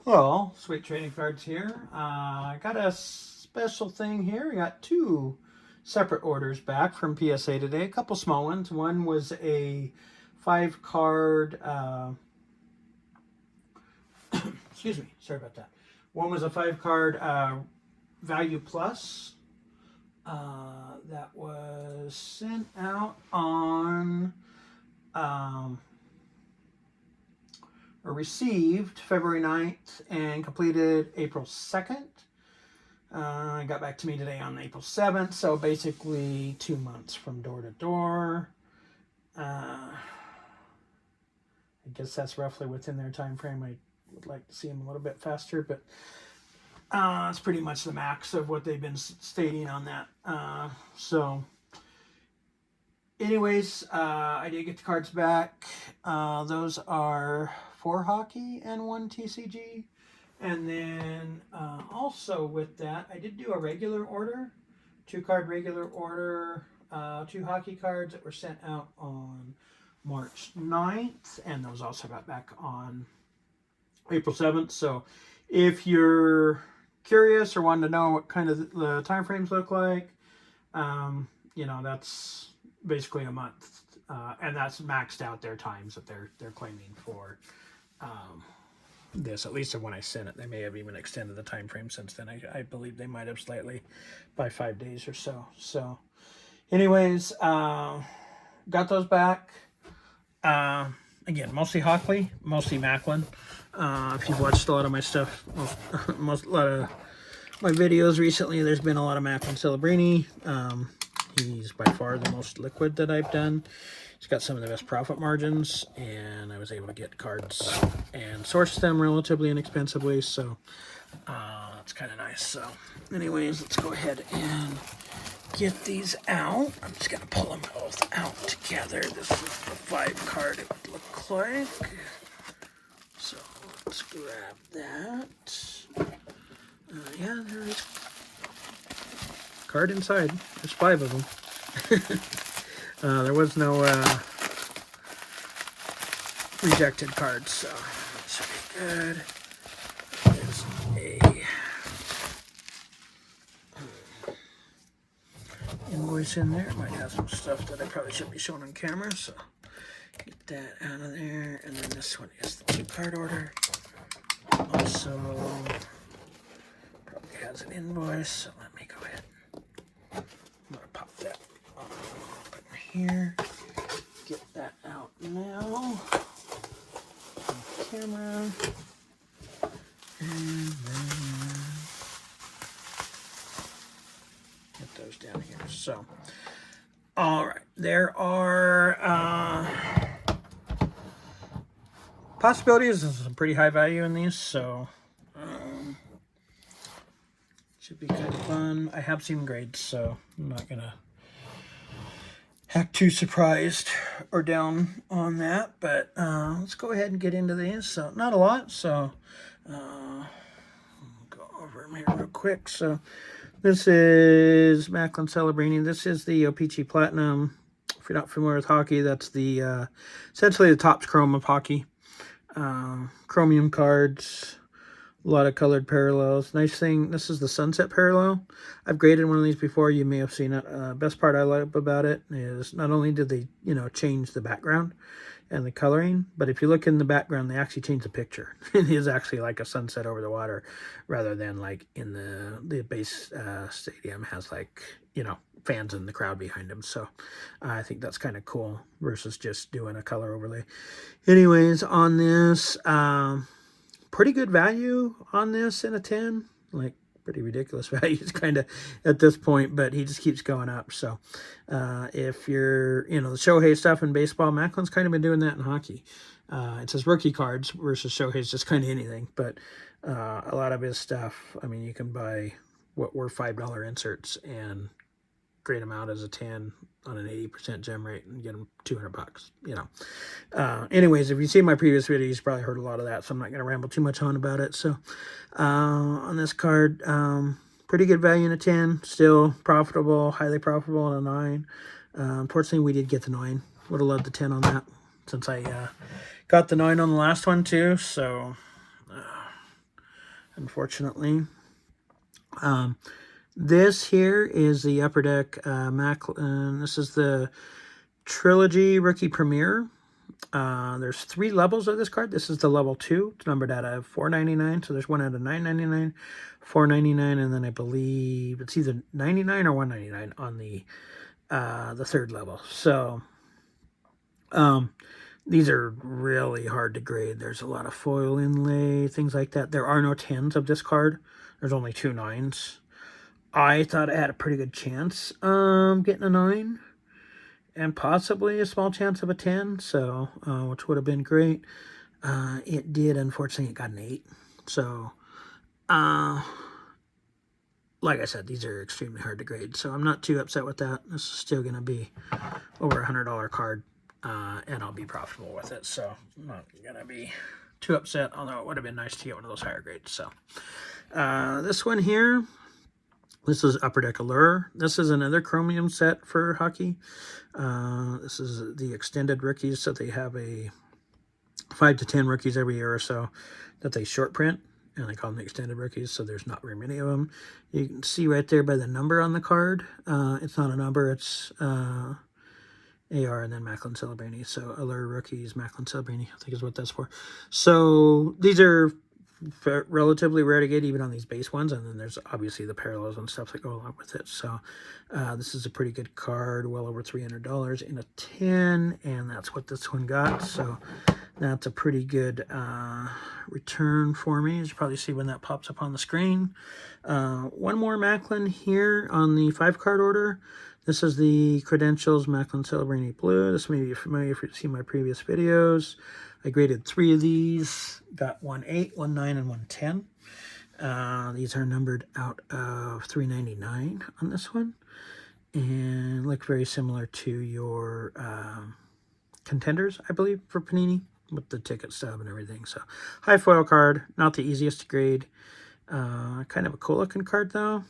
Well, sweet trading cards here. I got a special thing here. I got two separate orders back from PSA today. A couple small ones. One was a 5-card. Excuse me. Sorry about that. One was a 5-card Value Plus that was sent out on. Or received February 9th and completed April 2nd. Got back to me today on April 7th, so basically 2 months from door to door. I guess that's roughly within their time frame. I would like to see them a little bit faster, but it's pretty much the max of what they've been stating on that. So anyways, I did get the cards back. Those are 4 hockey and 1 TCG. And then also with that, I did do a regular order, 2-card regular order, 2 hockey cards that were sent out on March 9th. And those also got back on April 7th. So if you're curious or wanting to know what kind of the time frames look like, that's basically a month, and that's maxed out their times that they're claiming for this. At least when I sent it, they may have even extended the time frame since then. I believe they might have slightly by 5 days or so. So, anyways, got those back. Again, mostly Hockley, mostly Macklin. If you've watched a lot of my stuff, a lot of my videos recently, there's been a lot of Macklin Celebrini. He's by far the most liquid that I've done. He's got some of the best profit margins, and I was able to get cards and source them relatively inexpensively, so it's kind of nice. So anyways, let's go ahead and get these out. I'm just going to pull them both out together. This is the 5-card it would look like. So let's grab that. Yeah, there is card inside. There's 5 of them. There was no rejected cards, so that should be good. There's a invoice in there. Might have some stuff that I probably shouldn't be showing on camera, so get that out of there. And then this one is the 2-card order. Also, probably has an invoice, so let me go ahead. I'm going to pop that open here. Get that out now. On camera. And then get those down here. So, all right. There are possibilities of some pretty high value in these, so should be kind of fun. I have seen grades, so I'm not gonna act too surprised or down on that. But let's go ahead and get into these. So not a lot. So go over them here real quick. So this is Macklin Celebrini. This is the O-Pee-Chee Platinum. If you're not familiar with hockey, that's the essentially the Topps Chrome of hockey. Chromium cards. A lot of colored parallels. Nice thing, this is the sunset parallel. I've graded one of these before. You may have seen it. Best part I like about it is not only did they, change the background and the coloring, but if you look in the background, they actually changed the picture. It is actually like a sunset over the water rather than like in the base stadium has like, fans in the crowd behind them. So I think that's kind of cool versus just doing a color overlay. Anyways, on this, pretty good value on this in a 10, like pretty ridiculous values kind of at this point, but he just keeps going up. So if you're, the Shohei stuff in baseball, Macklin's kind of been doing that in hockey. It says rookie cards versus Shohei's just kind of anything, but a lot of his stuff, I mean, you can buy what were $5 inserts and grade them out as a 10 on an 80% gem rate and get them $200, anyways, if you see my previous videos, you probably heard a lot of that, so I'm not going to ramble too much on about it. So on this card, pretty good value in a 10, still profitable, highly profitable in a 9. Unfortunately, we did get the 9. Would have loved the 10 on that, since I got the 9 on the last one too. So unfortunately. This here is the Upper Deck Macklin. This is the Trilogy Rookie Premier. There's 3 levels of this card. This is the level 2. It's numbered out of $4.99. So there's one out of $9.99, $4.99, and then I believe it's either $99 or $1.99 on the 3rd level. So these are really hard to grade. There's a lot of foil inlay, things like that. There are no 10s of this card. There's only 2 9s. I thought I had a pretty good chance getting a 9 and possibly a small chance of a 10, so which would have been great. It did, unfortunately, it got an 8. So, like I said, these are extremely hard to grade, so I'm not too upset with that. This is still going to be over $100 card, and I'll be profitable with it, so I'm not going to be too upset, although it would have been nice to get one of those higher grades. So, this one here, this is Upper Deck Allure. This is another chromium set for hockey. This is the extended rookies, so they have a 5 to 10 rookies every year or so that they short print, and they call them the extended rookies, so there's not very many of them. You can see right there by the number on the card. It's not a number, it's AR and then Macklin Celebrini. So Allure rookies, Macklin Celebrini, I think is what that's for. So these are relatively rare to get even on these base ones, and then there's obviously the parallels and stuff that go along with it. So this is a pretty good card, well over $300 in a 10, and that's what this one got. So that's a pretty good return for me, as you probably see when that pops up on the screen. One more Macklin here on the 5-card order. This is the Credentials Macklin Celebrini Blue. This may be familiar if you've seen my previous videos. I graded 3 of these, got 1/8, 1/9, and 1/10. These are numbered out of $3.99 on this one, and look very similar to your Contenders, I believe, for Panini, with the ticket stub and everything. So high foil card, not the easiest to grade. Kind of a cool looking card though.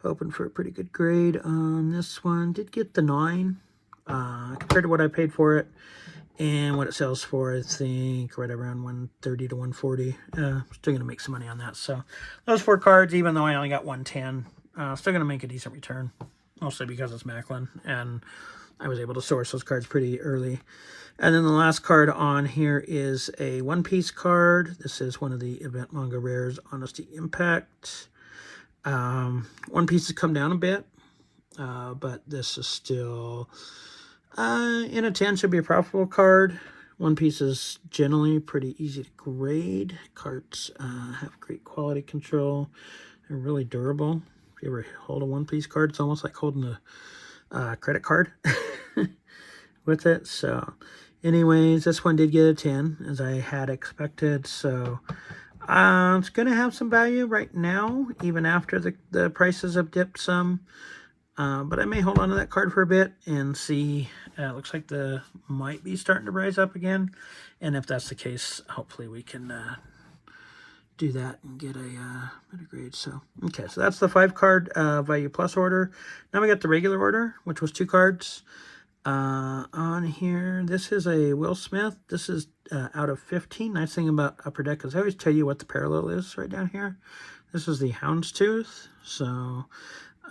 Hoping for a pretty good grade on this one. Did get the 9 compared to what I paid for it. And what it sells for, I think, right around $130 to $140. Still going to make some money on that. So those 4 cards, even though I only got 110, still going to make a decent return. Mostly because it's Macklin, and I was able to source those cards pretty early. And then the last card on here is a one-piece card. This is one of the Event Manga Rares, Honesty Impact. One piece has come down a bit, but this is still... in a 10 should be a profitable card. One piece is generally pretty easy to grade. Cards have great quality control. They're really durable. If you ever hold a one-piece card, it's almost like holding a credit card with it. So anyways, this one did get a 10, as I had expected. So it's going to have some value right now, even after the prices have dipped some. But I may hold on to that card for a bit and see. It looks like the might be starting to rise up again. And if that's the case, hopefully we can do that and get a better grade. So, okay, so that's the 5-card Value Plus order. Now we got the regular order, which was 2 cards. On here, this is a Will Smith. This is out of 15. Nice thing about Upper Deck is I always tell you what the parallel is right down here. This is the Houndstooth. So...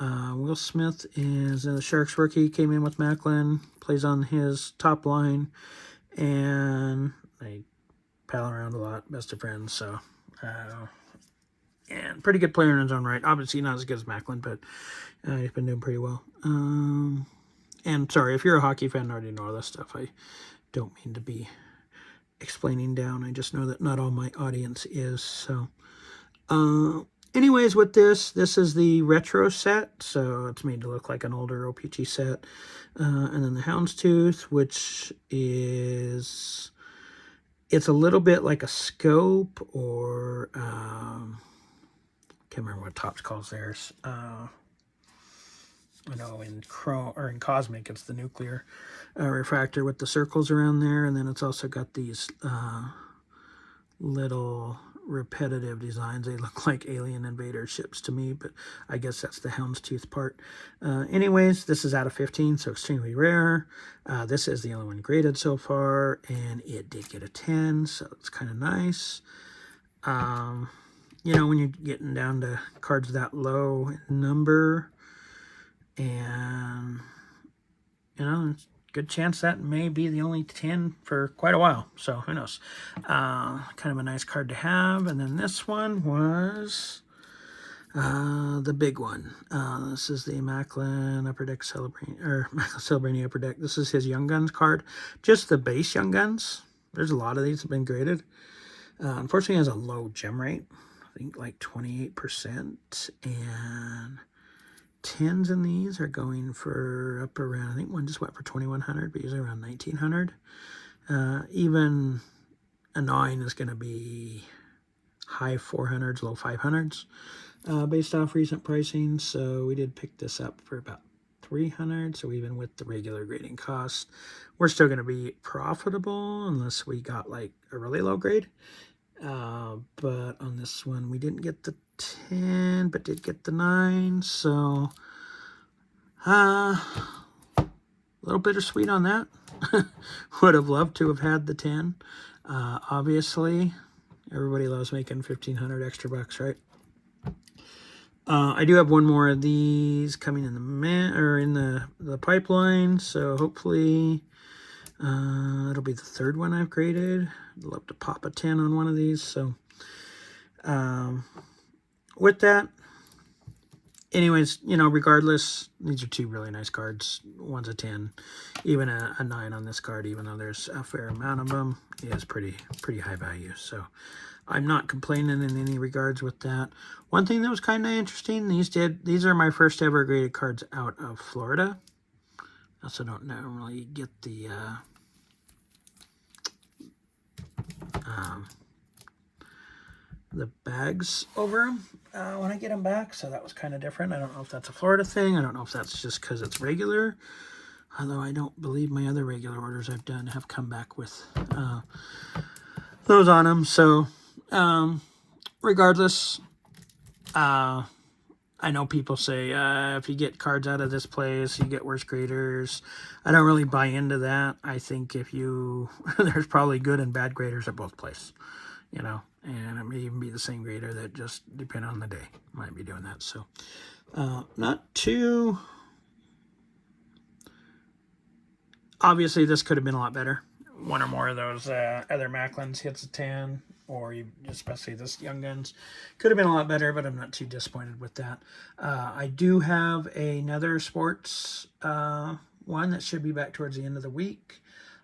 Will Smith is the Sharks rookie, came in with Macklin, plays on his top line, and they pal around a lot, best of friends, so, and pretty good player in his own right. Obviously not as good as Macklin, but he's been doing pretty well. And sorry, if you're a hockey fan and already know all this stuff, I don't mean to be explaining down. I just know that not all my audience is, so, anyways, with this is the retro set, so it's made to look like an older OPG set. And then the Houndstooth, which is, it's a little bit like a scope, or, can't remember what Topps calls theirs. I know in Cosmic, it's the nuclear refractor with the circles around there, and then it's also got these little repetitive designs. They look like alien invader ships to me, but I guess that's the Houndstooth part. Anyways, this is out of 15, so extremely rare. This is the only one graded so far, and it did get a 10, so it's kind of nice. You know, when you're getting down to cards that low in number, and you know, it's a good chance that may be the only 10 for quite a while. So who knows? Kind of a nice card to have. And then this one was the big one. This is the Macklin Upper Deck Celebrini, or Macklin Celebrini Upper Deck. This is his Young Guns card. Just the base Young Guns. There's a lot of these have been graded. Unfortunately, it has a low gem rate. I think like 28%. And 10s in these are going for up around, I think one just went for 2,100, but usually around 1,900. Even a 9 is going to be high 400s, low 500s, based off recent pricing. So we did pick this up for about 300. So even with the regular grading cost, we're still going to be profitable unless we got like a really low grade. But on this one, we didn't get the 10, but did get the 9. So a little bittersweet on that. Would have loved to have had the 10. Obviously, everybody loves making 1,500 extra bucks, right? I do have one more of these coming in the pipeline, so hopefully it'll be the third one I've graded. I'd love to pop a 10 on one of these. So with that, anyways, you know, regardless, these are two really nice cards. One's a 10, even a 9 on this card, even though there's a fair amount of them. It is pretty high value. So I'm not complaining in any regards with that. One thing that was kind of interesting, these are my first ever graded cards out of Florida. I also don't normally get the bags over them when I get them back, so that was kind of different. I don't know if that's a Florida thing. I don't know if that's just because it's regular, although I don't believe my other regular orders I've done have come back with those on them. So regardless, I know people say if you get cards out of this place, you get worse graders. I don't really buy into that. I think if you there's probably good and bad graders at both places, you know, and it may even be the same grader that just depend on the day might be doing that. So not too obviously this could have been a lot better. One or more of those other Macklins hits a 10, or especially this Young Guns could have been a lot better, but I'm not too disappointed with that. I do have another sports one that should be back towards the end of the week.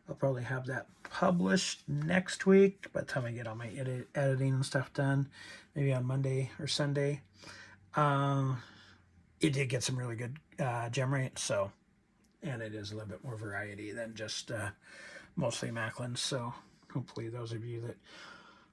I'll probably have that published next week by the time I get all my editing and stuff done, maybe on Monday or Sunday. It did get some really good gem rates, so, and it is a little bit more variety than just mostly Macklin. So hopefully those of you that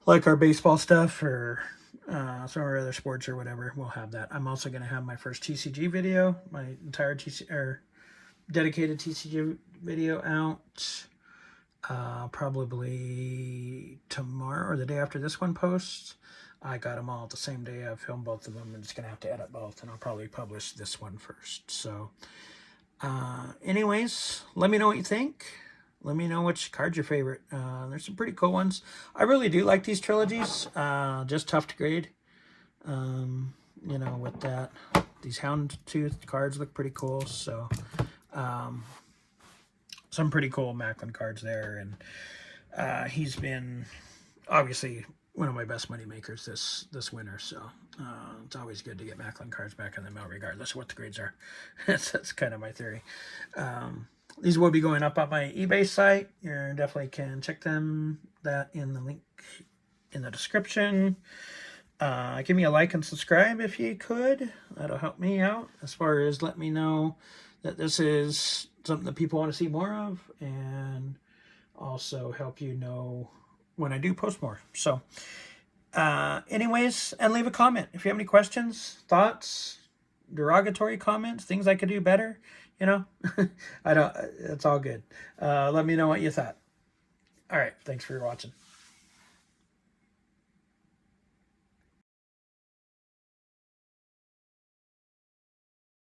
like our baseball stuff or some of our other sports or whatever, we'll have that. I'm also going to have my first TCG video, my entire dedicated TCG video out probably tomorrow or the day after this one posts. I got them all the same day. I've filmed both of them. I'm just going to have to edit both, and I'll probably publish this one first. So anyways, let me know what you think. Let me know which card's your favorite. There's some pretty cool ones. I really do like these trilogies. Just tough to grade. You know, with that, these Houndstooth cards look pretty cool. So, some pretty cool Macklin cards there. And he's been obviously one of my best money makers this winter. So, it's always good to get Macklin cards back in the mail, regardless of what the grades are. That's kind of my theory. These will be going up on my eBay site. You definitely can check that in the link in the description. Give me a like and subscribe if you could. That'll help me out as far as let me know that this is something that people want to see more of, and also help you know when I do post more. So anyways, and leave a comment if you have any questions, thoughts, derogatory comments, things I could do better. You know, it's all good. Let me know what you thought. All right. Thanks for watching.